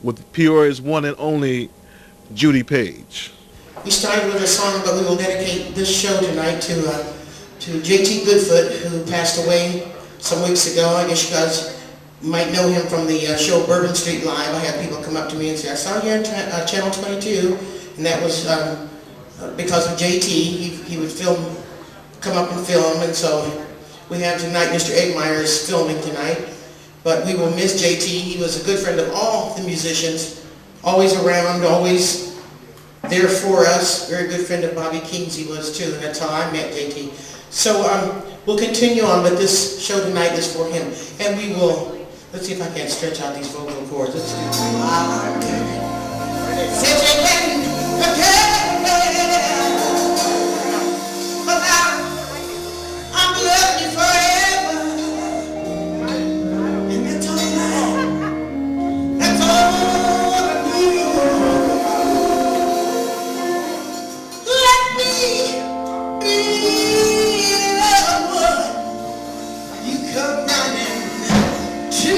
with Peoria's one and only Judy Page. We started with a song, but we will dedicate this show tonight to JT Goodfoot, who passed away some weeks ago. I guess you guys might know him from the show Bourbon Street Live. I had people come up to me and say, I saw you on Channel 22, and that was because of JT. He would come up and film, and so we have tonight, Mr. Eggmeyer is filming tonight. But we will miss JT. He was a good friend of all the musicians, always around, always there for us. Very good friend of Bobbye King's he was too, and that's how I met JT. So we'll continue on, but this show tonight is for him. And we will, let's see if I can stretch out these vocal cords. Let's do it. I'm loving you forever. And that's all I That's all I need. Let me be the one you come running to.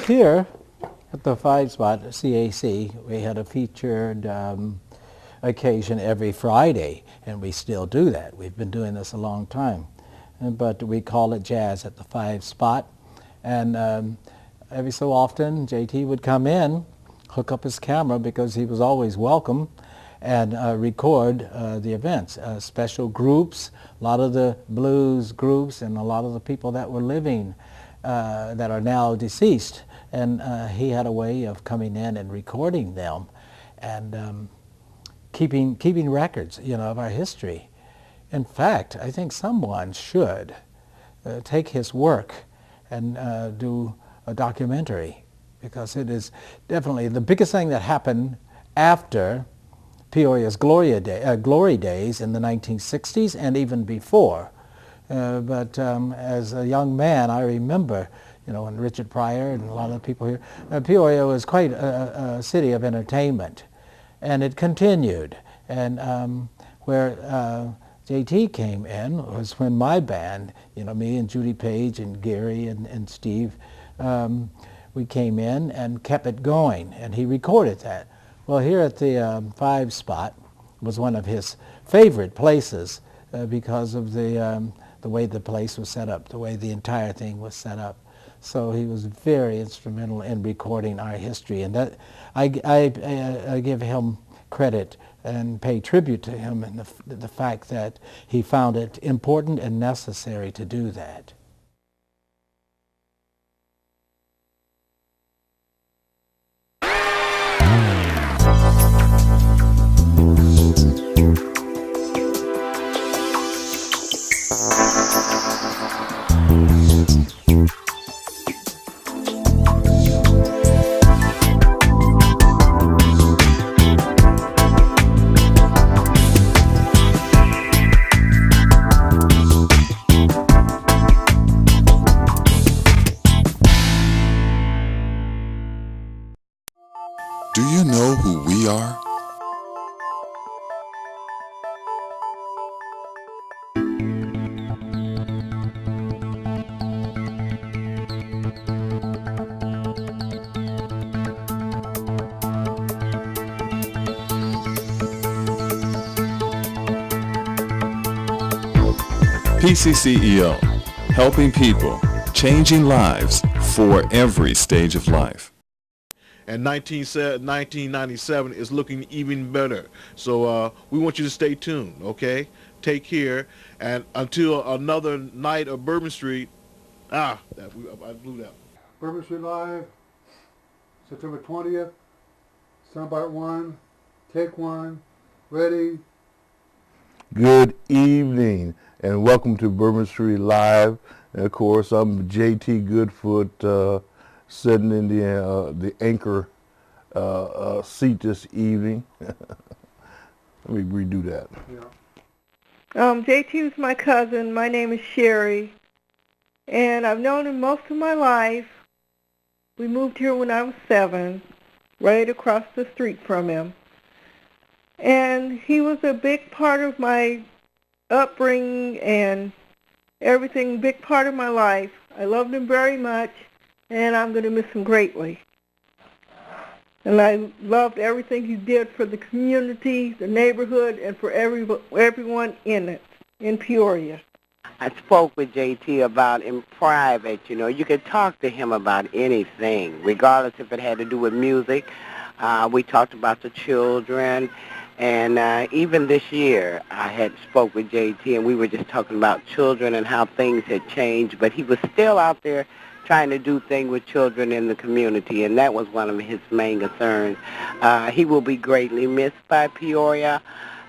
here at the 5 Spot CAC, we had a featured occasion every Friday, and we still do that. We've been doing this a long time. But we call it Jazz at the 5 Spot. And every so often, JT would come in, hook up his camera because he was always welcome, and record the events. Special groups, a lot of the blues groups, and a lot of the people that were living that are now deceased. And he had a way of coming in and recording them and keeping records, of our history. In fact, I think someone should take his work and do a documentary, because it is definitely the biggest thing that happened after Peoria's glory days in the 1960s and even before. But as a young man, I remember, when Richard Pryor and a lot of the people here, Peoria was quite a city of entertainment, and it continued. And where JT came in was when my band, me and Judy Page and Gary and Steve, we came in and kept it going, and he recorded that. Well, here at the 5 Spot was one of his favorite places because of the way the place was set up, the way the entire thing was set up. So he was very instrumental in recording our history, and that I give him credit and pay tribute to him in the fact that he found it important and necessary to do that. Do you know who we are? PCCEO, helping people, changing lives for every stage of life. And 1997 is looking even better. So we want you to stay tuned, okay? Take care. And until another night of Bourbon Street, I blew that. Bourbon Street Live, September 20th, soundbite 1, take 1, ready. Good evening, and welcome to Bourbon Street Live. And of course, I'm JT Goodfoot, sitting in the anchor seat this evening. Let me redo that. Yeah. JT is my cousin. My name is Sherry, and I've known him most of my life. We moved here when I was 7, right across the street from him. And he was a big part of my upbringing and everything, big part of my life. I loved him very much, and I'm going to miss him greatly. And I loved everything he did for the community, the neighborhood, and for everyone in it, in Peoria. I spoke with JT about in private, you could talk to him about anything, regardless if it had to do with music. We talked about the children, and even this year I had spoke with JT, and we were just talking about children and how things had changed, but he was still out there trying to do things with children in the community, and that was one of his main concerns. He will be greatly missed by Peoria.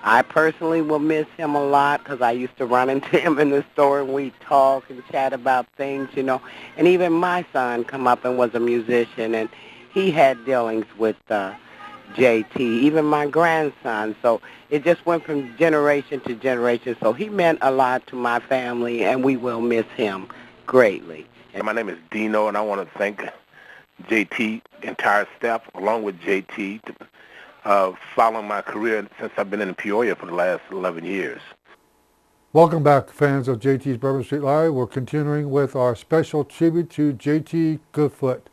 I personally will miss him a lot because I used to run into him in the store and we'd talk and chat about things, And even my son come up and was a musician, and he had dealings with JT, even my grandson. So it just went from generation to generation. So he meant a lot to my family, and we will miss him greatly. My name is Dino, and I want to thank JT, entire staff, along with JT, following my career since I've been in Peoria for the last 11 years. Welcome back, fans of JT's Bourbon Street Live. We're continuing with our special tribute to JT Goodfoot.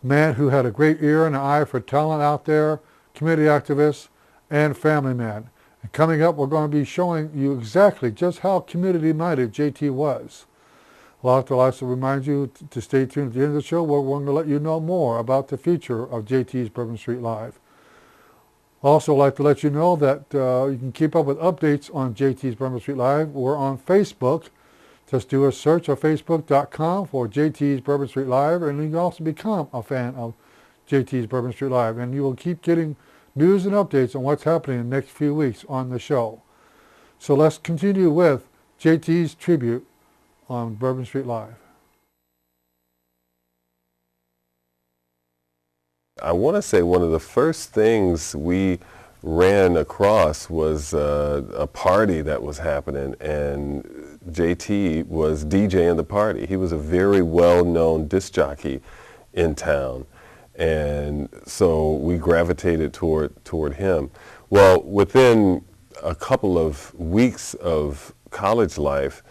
man who had a great ear and an eye for talent out there, community activist, and family man. And coming up, we're going to be showing you exactly just how community-minded JT was. I'll have to also remind you to stay tuned at the end of the show, where we're going to let you know more about the future of JT's Bourbon Street Live. Also, I'd like to let you know that you can keep up with updates on JT's Bourbon Street Live. We're on Facebook. Just do a search on facebook.com for JT's Bourbon Street Live, and you can also become a fan of JT's Bourbon Street Live. And you will keep getting news and updates on what's happening in the next few weeks on the show. So let's continue with JT's tribute on Bourbon Street Live. I want to say one of the first things we ran across was a party that was happening, and JT was DJing the party. He was a very well-known disc jockey in town, and so we gravitated toward him. Well, within a couple of weeks of college life,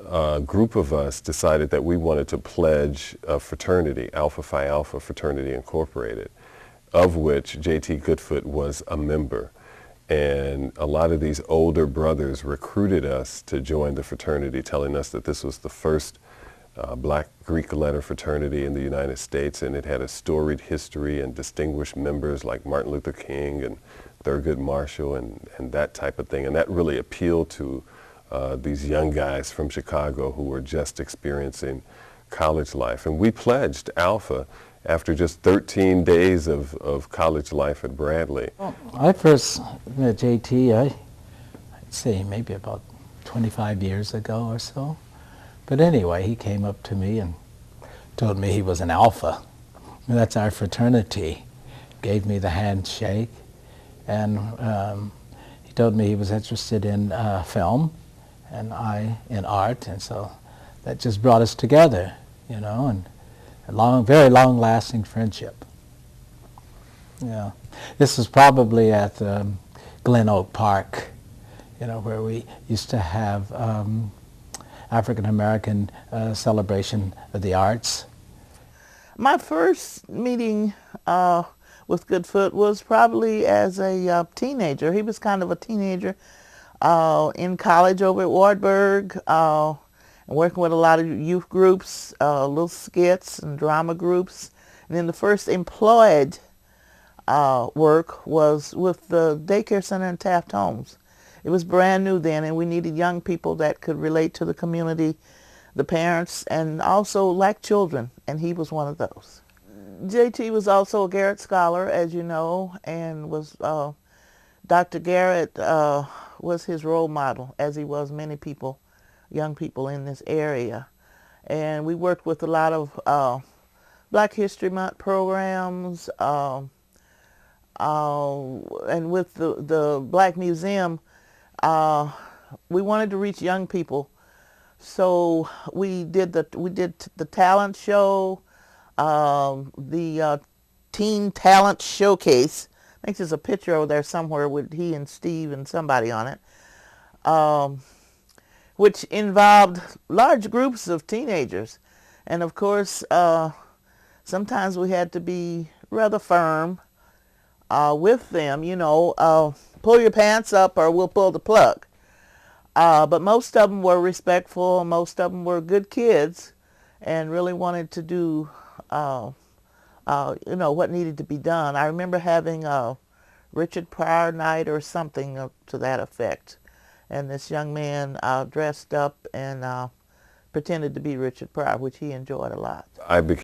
a group of us decided that we wanted to pledge a fraternity, Alpha Phi Alpha Fraternity Incorporated, of which JT Goodfoot was a member. And a lot of these older brothers recruited us to join the fraternity, telling us that this was the first black Greek letter fraternity in the United States, and it had a storied history and distinguished members like Martin Luther King and Thurgood Marshall and that type of thing. And that really appealed to these young guys from Chicago who were just experiencing college life. And we pledged Alpha after just 13 days of college life at Bradley. Well, I first met JT, I'd say maybe about 25 years ago or so. But anyway, he came up to me and told me he was an Alpha. And that's our fraternity. Gave me the handshake, and he told me he was interested in film, and I in art, and so that just brought us together, you know, and a very long-lasting friendship. Yeah, this was probably at Glen Oak Park, you know, where we used to have African American celebration of the arts. My first meeting with Goodfoot was probably as a teenager. He was kind of a teenager in college over at Wartburg, working with a lot of youth groups, little skits and drama groups. And then the first employed work was with the daycare center in Taft Homes. It was brand new then, and we needed young people that could relate to the community, the parents, and also like children, and he was one of those. JT was also a Garrett Scholar, as you know, and was Dr. Garrett was his role model, as he was many people, young people in this area. And we worked with a lot of Black History Month programs, and with the Black Museum, we wanted to reach young people. So we did the talent show, the Teen Talent Showcase. I think there's a picture over there somewhere with he and Steve and somebody on it, which involved large groups of teenagers. And of course, sometimes we had to be rather firm with them, you know, pull your pants up or we'll pull the plug. But most of them were respectful, most of them were good kids and really wanted to do, you know, what needed to be done. I remember having a Richard Pryor night or something to that effect. And this young man dressed up and pretended to be Richard Pryor, which he enjoyed a lot. I became